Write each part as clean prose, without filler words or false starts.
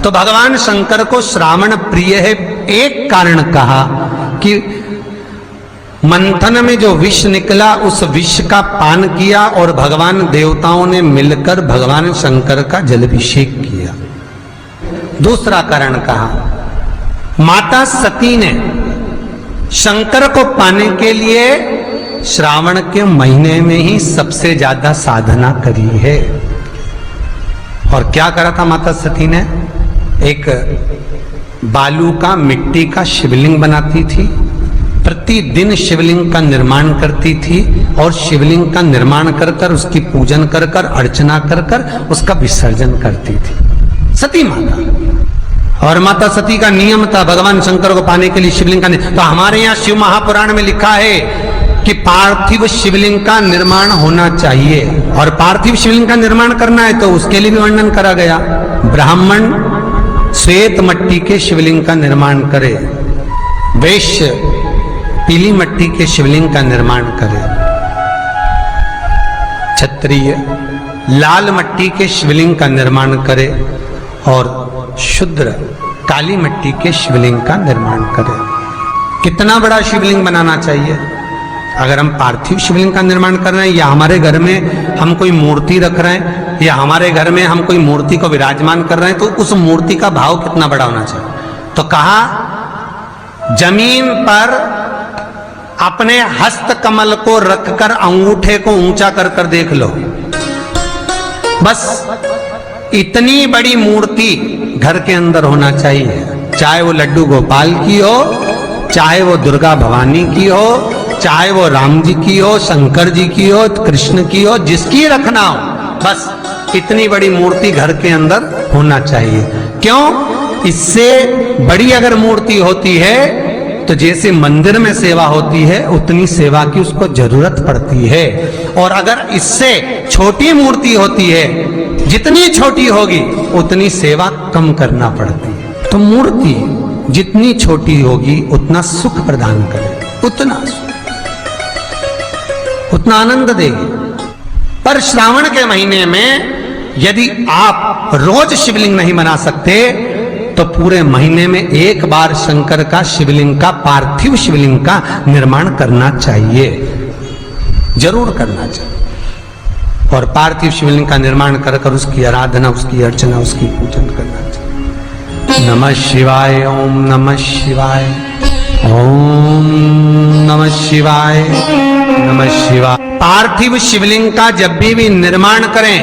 तो भगवान शंकर को श्रावण प्रिय है। एक कारण कहा कि मंथन में जो विष निकला उस विष का पान किया और भगवान देवताओं ने मिलकर भगवान शंकर का जलाभिषेक किया। दूसरा कारण कहा, माता सती ने शंकर को पाने के लिए श्रावण के महीने में ही सबसे ज्यादा साधना करी है। और क्या करा था माता सती ने? एक बालू का, मिट्टी का शिवलिंग बनाती थी, प्रतिदिन शिवलिंग का निर्माण करती थी और शिवलिंग का निर्माण कर कर उसकी पूजन कर कर अर्चना कर कर उसका विसर्जन करती थी सती माता। और माता सती का नियम था भगवान शंकर को पाने के लिए शिवलिंग का। तो हमारे यहाँ शिव महापुराण में लिखा है कि पार्थिव शिवलिंग का निर्माण होना चाहिए, और पार्थिव शिवलिंग का निर्माण करना है तो उसके लिए भी वर्णन करा गया। ब्राह्मण श्वेत मट्टी के शिवलिंग का निर्माण करे, वैश्य पीली मट्टी के शिवलिंग का निर्माण करे, क्षत्रिय लाल मट्टी के शिवलिंग का निर्माण करे और शूद्र काली मट्टी के शिवलिंग का निर्माण करे। कितना बड़ा शिवलिंग बनाना चाहिए? अगर हम पार्थिव शिवलिंग का निर्माण कर रहे हैं या हमारे घर में हम कोई मूर्ति रख रहे हैं या हमारे घर में हम कोई मूर्ति को विराजमान कर रहे हैं, तो उस मूर्ति का भाव कितना बड़ा होना चाहिए? तो कहा, जमीन पर अपने हस्त कमल को रखकर अंगूठे को ऊंचा कर कर देख लो, बस इतनी बड़ी मूर्ति घर के अंदर होना चाहिए। चाहे वो लड्डू गोपाल की हो, चाहे वो दुर्गा भवानी की हो, चाहे वो राम जी की हो, शंकर जी की हो, कृष्ण की हो, जिसकी रखना हो, बस इतनी बड़ी मूर्ति घर के अंदर होना चाहिए। क्यों? इससे बड़ी अगर मूर्ति होती है तो जैसे मंदिर में सेवा होती है उतनी सेवा की उसको जरूरत पड़ती है, और अगर इससे छोटी मूर्ति होती है, जितनी छोटी होगी उतनी सेवा कम करना पड़ती है। तो मूर्ति जितनी छोटी होगी उतना सुख प्रदान करे, उतना आनंद देगी। पर श्रावण के महीने में यदि आप रोज शिवलिंग नहीं बना सकते तो पूरे महीने में एक बार शंकर का शिवलिंग का, पार्थिव शिवलिंग का निर्माण करना चाहिए, जरूर करना चाहिए। और पार्थिव शिवलिंग का निर्माण कर कर उसकी आराधना, उसकी अर्चना, उसकी पूजन करना चाहिए। नमः शिवाय, ओम नमः शिवाय, ओम नमः शिवाय, नमः शिवाय। पार्थिव शिवलिंग का जब भी निर्माण करें,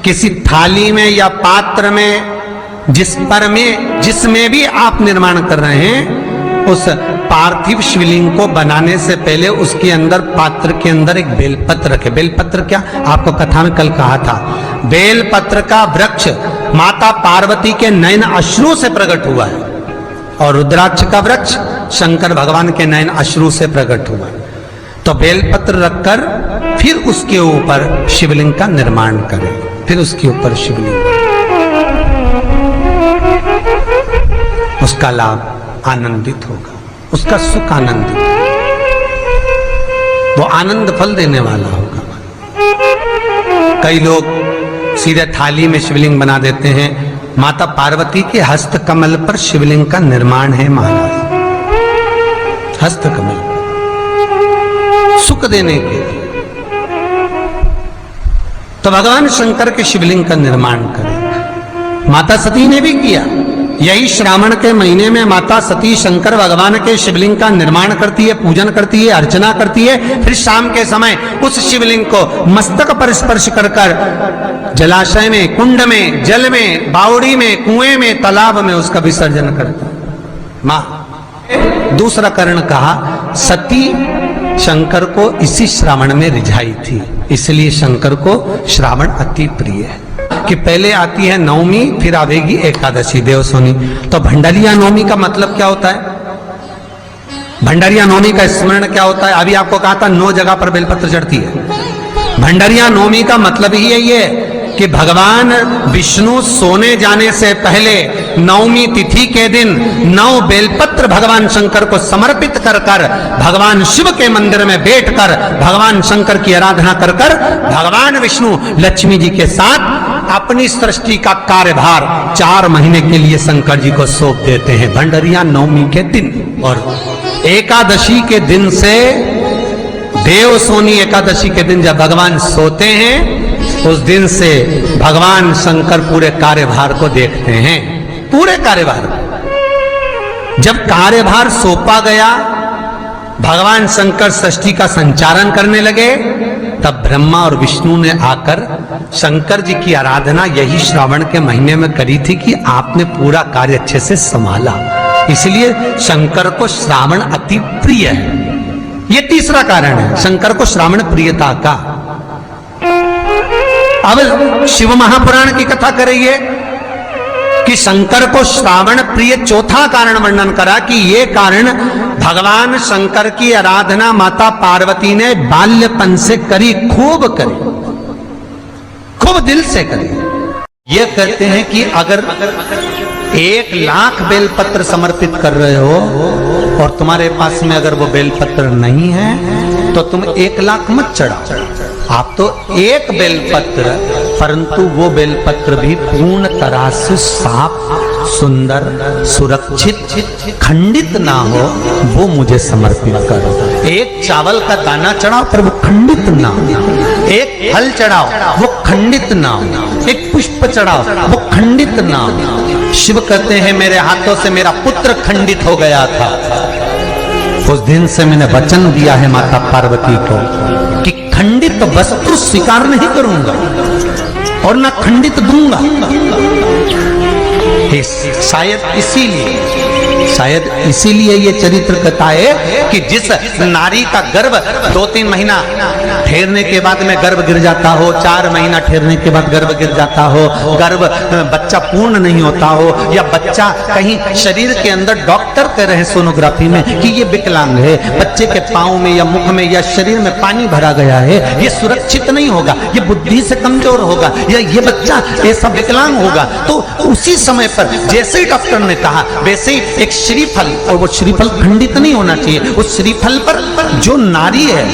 किसी थाली में या पात्र में, जिसमें भी आप निर्माण कर रहे हैं, उस पार्थिव शिवलिंग को बनाने से पहले उसके अंदर, पात्र के अंदर एक बेलपत्र रखे। बेलपत्र क्या, आपको कथा में कल कहा था, बेलपत्र का वृक्ष माता पार्वती के नयन अश्रु से प्रकट हुआ है, और रुद्राक्ष का वृक्ष शंकर भगवान के नयन अश्रु से प्रकट हुआ है। तो बेलपत्र रखकर फिर उसके ऊपर शिवलिंग का निर्माण करें, फिर उसके ऊपर शिवलिंग, उसका लाभ आनंदित होगा, उसका सुख आनंदित, वो आनंद फल देने वाला होगा। कई लोग सीधे थाली में शिवलिंग बना देते हैं। माता पार्वती के हस्त कमल पर शिवलिंग का निर्माण है महाराज, हस्त कमल सुख देने के लिए। तो भगवान शंकर के शिवलिंग का निर्माण करें। माता सती ने भी किया। यही श्रावण के महीने में माता सती शंकर भगवान के शिवलिंग का निर्माण करती है, पूजन करती है, अर्चना करती है। फिर शाम के समय उस शिवलिंग को मस्तक पर स्पर्श कर कर जलाशय में, कुंड में, जल में, बावड़ी में, कुएं में, तालाब में उसका विसर्जन करती है मां। दूसरा कारण कहा, सती शंकर को इसी श्रावण में रिझाई थी, इसलिए शंकर को श्रावण अति प्रिय है। कि पहले आती है नवमी, फिर आवेगी एकादशी, देवसोनी। तो भंडारिया नवमी का मतलब क्या होता है? भंडारिया नवमी का स्मरण क्या होता है? अभी आपको कहा था 9 जगह पर बेलपत्र चढ़ती है। भंडारिया नवमी का मतलब ही यही है कि भगवान विष्णु सोने जाने से पहले नवमी तिथि के दिन 9 बेलपत्र भगवान शंकर को समर्पित कर कर भगवान शिव के मंदिर में बैठकर भगवान शंकर की आराधना कर कर भगवान विष्णु लक्ष्मी जी के साथ अपनी सृष्टि का कार्यभार 4 महीने के लिए शंकर जी को सौंप देते हैं भंडरिया नवमी के दिन। और एकादशी के दिन से, देव सोनी एकादशी के दिन जब भगवान सोते हैं, उस दिन से भगवान शंकर पूरे कार्यभार को देखते हैं, पूरे कार्यभार। जब कार्यभार सौंपा गया, भगवान शंकर सृष्टि का संचालन करने लगे, तब ब्रह्मा और विष्णु ने आकर शंकर जी की आराधना यही श्रावण के महीने में करी थी कि आपने पूरा कार्य अच्छे से संभाला, इसलिए शंकर को श्रावण अति प्रिय है। ये तीसरा कारण है शंकर को श्रावण प्रियता का। अब शिव महापुराण की कथा करिए कि शंकर को श्रावण प्रिय चौथा कारण वर्णन करा कि ये कारण भगवान शंकर की आराधना माता पार्वती ने बाल्यपन से करी, खूब करी, खूब दिल से करी। ये कहते हैं कि अगर 1,00,000 बेलपत्र समर्पित कर रहे हो और तुम्हारे पास में अगर वो बेलपत्र नहीं है तो तुम 1,00,000 मत चढ़ाओ, आप तो 1 बेलपत्र, परंतु वो बेलपत्र भी पूर्ण तरह से साफ, सुंदर, सुरक्षित, खंडित ना हो, वो मुझे समर्पित करो। 1 चावल का दाना चढ़ाओ पर वो खंडित ना हो, 1 फल चढ़ाओ वो खंडित ना हो, 1 पुष्प चढ़ाओ वो खंडित ना हो। शिव कहते हैं मेरे हाथों से मेरा पुत्र खंडित हो गया था, उस दिन से मैंने वचन दिया है माता पार्वती को कि खंडित वस्तु स्वीकार नहीं करूंगा और ना खंडित दूंगा। शायद इसीलिए ये चरित्र कहता है कि जिस नारी का गर्भ 2-3 महीना ठहरने के बाद में गर्भ गिर जाता हो, 4 महीना ठहरने के बाद गर्भ गिर जाता हो, गर्भ बच्चा पूर्ण नहीं होता हो, या बच्चा कहीं शरीर के अंदर डॉक्टर कह रहे हैं सोनोग्राफी में कि ये विकलांग है, बच्चे के पांव में या मुख में या शरीर में पानी भरा गया है, ये सुरक्षित नहीं होगा, ये बुद्धि से कमजोर होगा, या ये बच्चा ऐसा विकलांग होगा, तो उसी समय पर जैसे ही डॉक्टर ने कहा वैसे ही एक श्रीफल, और वो श्रीफल खंडित नहीं होना चाहिए, उस श्रीफल पर जो नारी है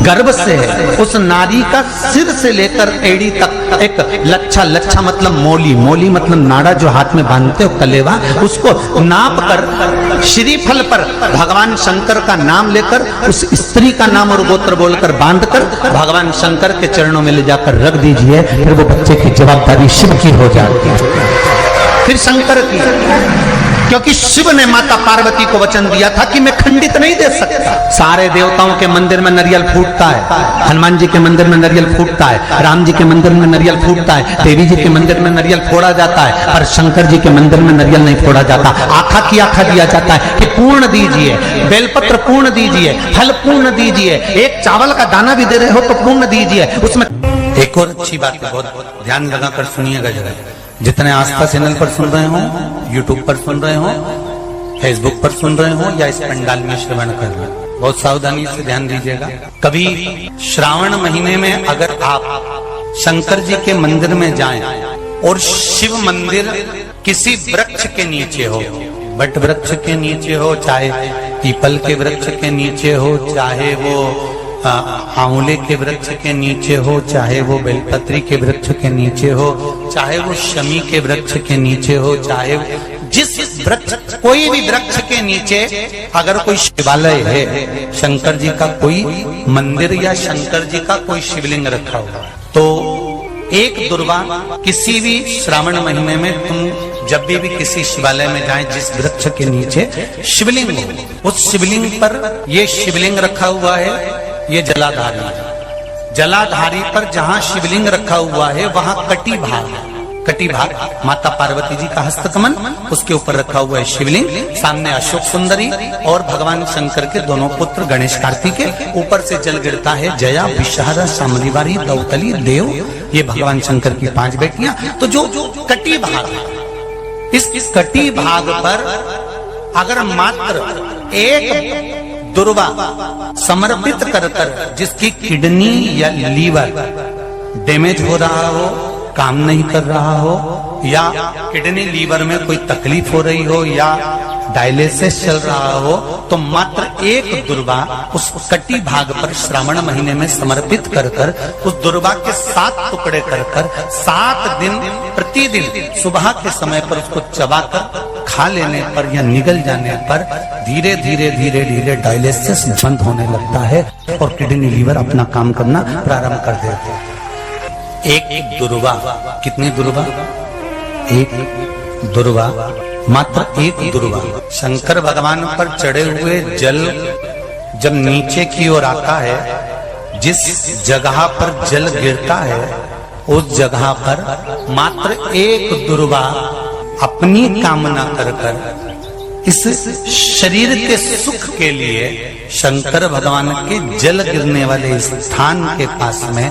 गर्भ से है, उस नारी का सिर से लेकर एड़ी तक एक लच्छा मतलब मोली मतलब नाड़ा जो हाथ में बांधते हो कलेवा, उसको नाप कर श्रीफल पर भगवान शंकर का नाम लेकर उस स्त्री का नाम और गोत्र बोलकर बांधकर भगवान शंकर के चरणों में ले जाकर रख दीजिए, फिर वो बच्चे की जवाबदारी शिव की हो जाती है, फिर शंकर की, क्योंकि शिव ने माता पार्वती को वचन दिया था कि मैं खंडित नहीं दे सकता। सारे देवताओं के मंदिर में नारियल फूटता है, हनुमान जी के मंदिर में नारियल फूटता है, राम जी के मंदिर में नारियल फूटता है, देवी जी के मंदिर में नारियल फोड़ा जाता है, पर शंकर जी के मंदिर में नारियल नहीं फोड़ा जाता। आखा की आखा दिया जाता है कि पूर्ण दीजिए, बेलपत्र पूर्ण दीजिए, फल पूर्ण दीजिए, 1 चावल का दाना भी दे रहे हो तो पूर्ण दीजिए। उसमें एक और अच्छी बात है, बहुत ध्यान लगाकर सुनिएगा जरा, जितने आस्था चैनल पर सुन रहे हो, यूट्यूब पर सुन रहे हो, फेसबुक पर सुन रहे हो, या इस पंडाल में श्रवण कर रहे हो, बहुत सावधानी से ध्यान दीजिएगा। कभी श्रावण महीने में अगर आप शंकर जी के मंदिर में जाएं और शिव मंदिर किसी वृक्ष के नीचे हो, बट वृक्ष के नीचे हो, चाहे पीपल के वृक्ष के नीचे हो, चाहे वो आंवले के वृक्ष के नीचे हो, चाहे वो बेलपत्री के वृक्ष के नीचे हो, चाहे वो शमी के वृक्ष के नीचे हो, चाहे जिस वृक्ष, कोई भी वृक्ष के नीचे अगर कोई शिवालय है, शंकर जी का कोई मंदिर या शंकर जी का कोई शिवलिंग रखा हुआ, तो एक दुर्वा किसी भी श्रावण महीने में तुम जब भी किसी शिवालय में जाएं, जिस वृक्ष के नीचे शिवलिंग हो, उस शिवलिंग पर ये शिवलिंग रखा हुआ है, ये जलाधारी है। जलाधारी पर जहां शिवलिंग रखा हुआ है वहां कटी भाग माता पार्वती जी का हस्तकमल, उसके ऊपर रखा हुआ है शिवलिंग, सामने अशोक सुंदरी और भगवान शंकर के दोनों पुत्र गणेश कार्तिकेय, ऊपर से जल गिरता है जया, विषहारा, शामलीवारी, दौतली, देव, ये भगवान शंकर की 5 बेटियां। तो जो कटी भाग, इस कटी भाग पर अगर मात्र एक दुर्वा समर्पित कर जिसकी किडनी या लीवर डैमेज हो रहा हो, काम नहीं कर रहा हो, या किडनी लीवर में कोई तकलीफ हो रही हो, या डायलिसिस चल रहा हो तो मात्र एक दुर्वा उस कटी भाग पर श्रावण महीने में समर्पित कर कर उस दुर्वा के 7 टुकड़े कर कर 7 दिन प्रतिदिन सुबह के समय पर उसको चबाकर खा लेने पर या निगल जाने पर धीरे धीरे धीरे धीरे डायलिसिस बंद होने लगता है और किडनी लीवर अपना काम करना प्रारंभ कर देते हैं। एक दुर्वा, कितनी दुर्वा? एक दुर्वा, मात्र एक दुर्वा। शंकर भगवान पर चढ़े हुए जल जब नीचे की ओर आता है, जिस जगह पर जल गिरता है उस जगह पर मात्र एक दुर्वा अपनी कामना कर कर इस शरीर के सुख के लिए शंकर भगवान के जल गिरने वाले स्थान के पास में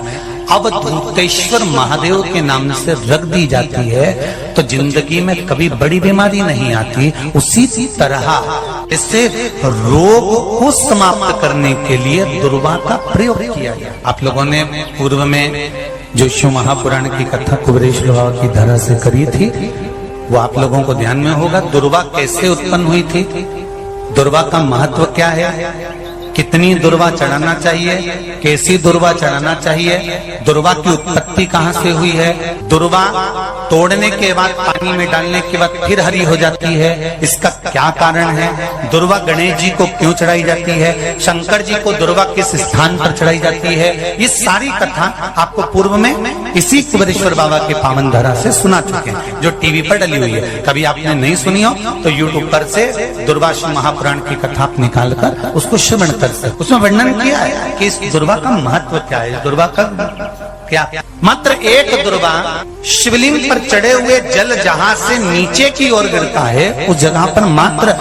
अवधूतेश्वर महादेव के नाम से रख दी जाती है तो जिंदगी में कभी बड़ी बीमारी नहीं आती। उसी तरह इससे रोग को समाप्त करने के लिए दुर्वा का प्रयोग किया गया। आप लोगों ने पूर्व में जो शिव महापुराण की कथा कुबेरेश बाबा की धरा से करी थी वो आप लोगों को ध्यान में होगा। दुर्वा कैसे उत्पन्न हुई थी, दुर्वा का महत्व क्या है, कितनी दुर्वा चढ़ाना चाहिए, कैसी दुर्वा चढ़ाना चाहिए, दुर्वा की उत्पत्ति कहाँ से हुई है, दुर्वा तोड़ने के बाद पानी में डालने के बाद फिर हरी हो जाती है, इसका क्या कारण है, दुर्वा गणेश जी को क्यों चढ़ाई जाती है, शंकर जी को दुर्वा किस स्थान पर चढ़ाई जाती है, ये सारी कथा आपको पूर्व में इसी कुबेरेश्वर बाबा के पावन धरा से सुना चुके हैं जो टीवी पर डली हुई है। कभी आपने नहीं सुनी हो तो यूट्यूब पर से दुर्वा शिव महापुराण की कथा आप निकाल कर उसको श्रवण कर सकते। उसमें वर्णन किया है कि इस दुर्वा का महत्व क्या है, दुर्वा का क्या। मात्र एक दुर्वा शिवलिंग पर चढ़े हुए जल जहां से नीचे की ओर गिरता है उस जगह पर मात्र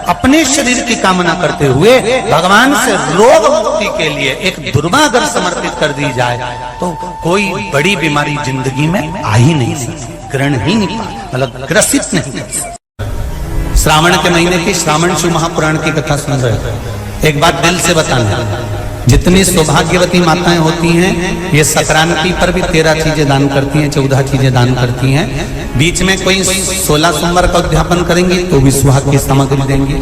अपने शरीर की कामना करते हुए भगवान से रोग मुक्ति के लिए एक दुर्वा अगर समर्पित कर दी जाए तो कोई बड़ी बीमारी जिंदगी में आ ही नहीं सकती, ग्रहण ही नहीं, मतलब ग्रसित नहीं कर सकती। श्रावण के महीने की श्रावण शिव महापुराण की कथा सुन रहे हो, एक बात दिल से बताना, जितनी सौभाग्यवती माताएं होती हैं ये संक्रांति पर भी 13 चीजें दान करती हैं, 14 चीजें दान करती हैं। बीच में कोई 16 सोमवार का उद्यापन करेंगी तो भी सुहाग की सामग्री देंगी,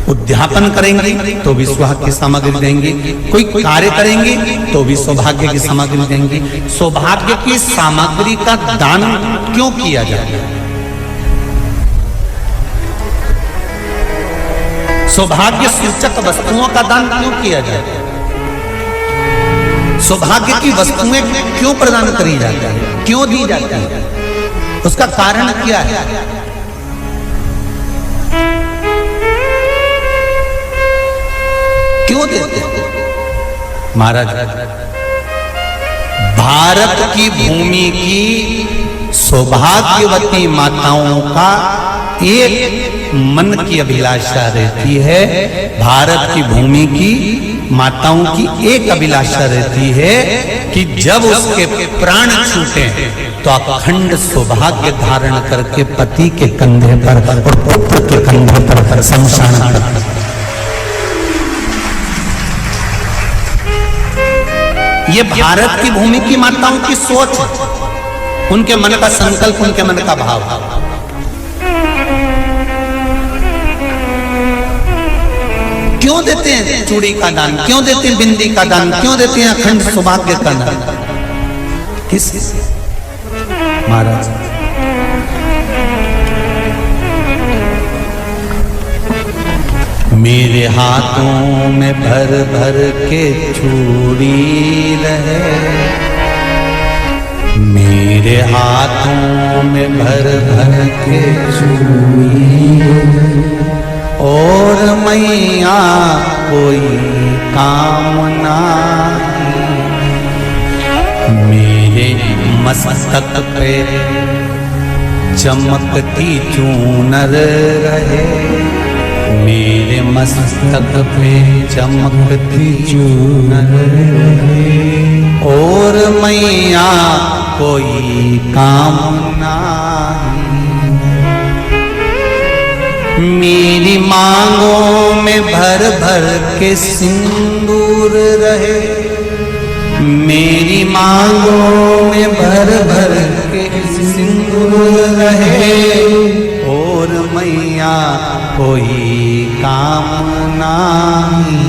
उद्यापन करेंगी तो भी सुहाग की सामग्री देंगी, कोई कार्य करेंगी तो भी सौभाग्य की सामग्री देंगी। सौभाग्य की सामग्री का दान क्यों किया जाता है, सौभाग्य सूचक वस्तुओं का दान क्यों किया जाता है, सौभाग्य की वस्तुएं क्यों प्रदान करी जाती है, क्यों दी जाती है, उसका कारण क्या है। क्यों देते हैं महाराज? भारत की भूमि की सौभाग्यवती माताओं का एक मन की अभिलाषा रहती है, भारत की भूमि की माताओं की एक अभिलाषा रहती है कि जब उसके प्राण छूटे तो अखंड सौभाग्य धारण करके पति के कंधे पर और पुत्र के कंधे पर शमशान कर। ये भारत की भूमि की माताओं की सोच, उनके मन का संकल्प, उनके मन का भाव। क्यों देते हैं चूड़ी का दान, क्यों देते हैं बिंदी का दान, क्यों देते हैं अखंड सौभाग्य का दान, किस महाराज? मेरे हाथों में भर भर के चूड़ी रहे, मेरे हाथों में भर भर के चूड़ी और मैया कोई कामना, मेरे मस्तक पे चमकती चूनर रहे, मेरे मस्तक पे चमकती चूनर रहे और मैया कोई कामना, मेरी मांगों में भर भर के सिंदूर रहे, मेरी मांगों में भर भर के सिंदूर रहे और मैया कोई काम नाही